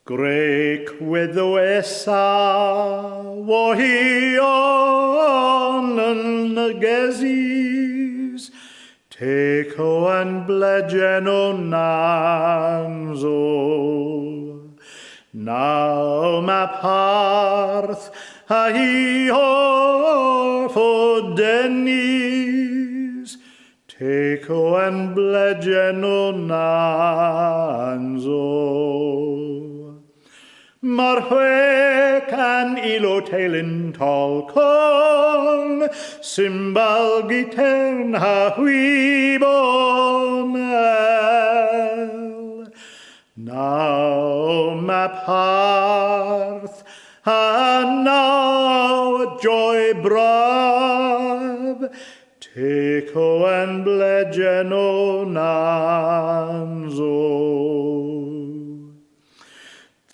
Grec weddo esa wahion yn y gezis, teco and Blejenn o nanzo. Now ma parth a hi orf o Dennis, teco and Blejenn o nanzo. Mar hwec an ilo teilyn tolcon, cymbal gitern ha hwybonel. Now ma parth a now joy braf, teco and Blejenn o nanzo.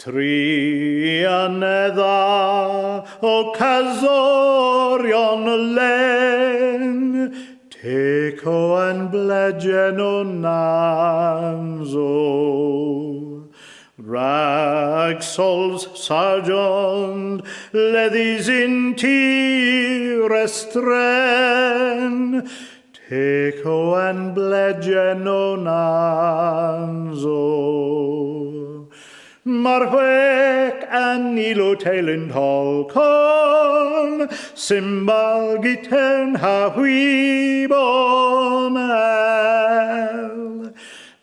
Tri anedda o casorion len, teco and Blejenn o nanzo. Ragsols sargeant leddies in tir estren, teco and Blejenn o nanzo. Mar hwec an ilo teilyn tolcon, cymbal gitern ha hwybonel.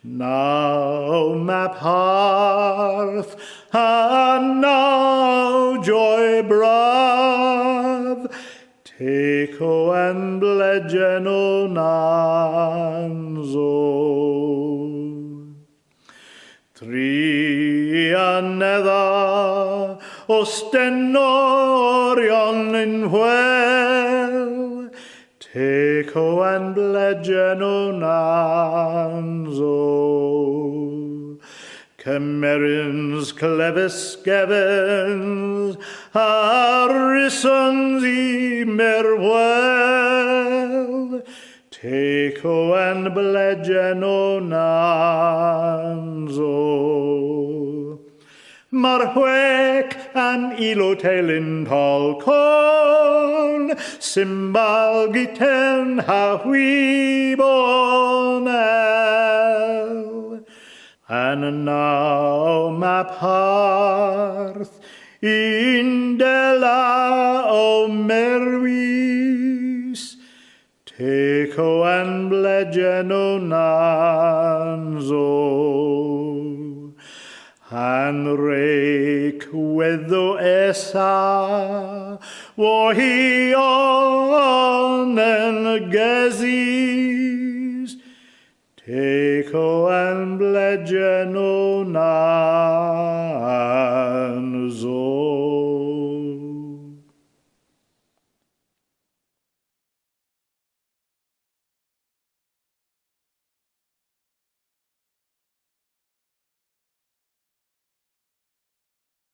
Now ma parth a now joy braf, teco and Blejenn o nanzo. Tri anedda o stenorion in hwel, teco and Blejenn o nanzo. Cymerins clevis gevens, arrisons I merwel, teco and Blejenn o nanzo. Mar hwec an ilo teilyn tolcon, cymbal gitern ha hwybonel. And now ma parth indela o merwis, teco and Blejenn o nanzo. And rec weddo esa wahion en gezis, teco and Blejenn o nanzo.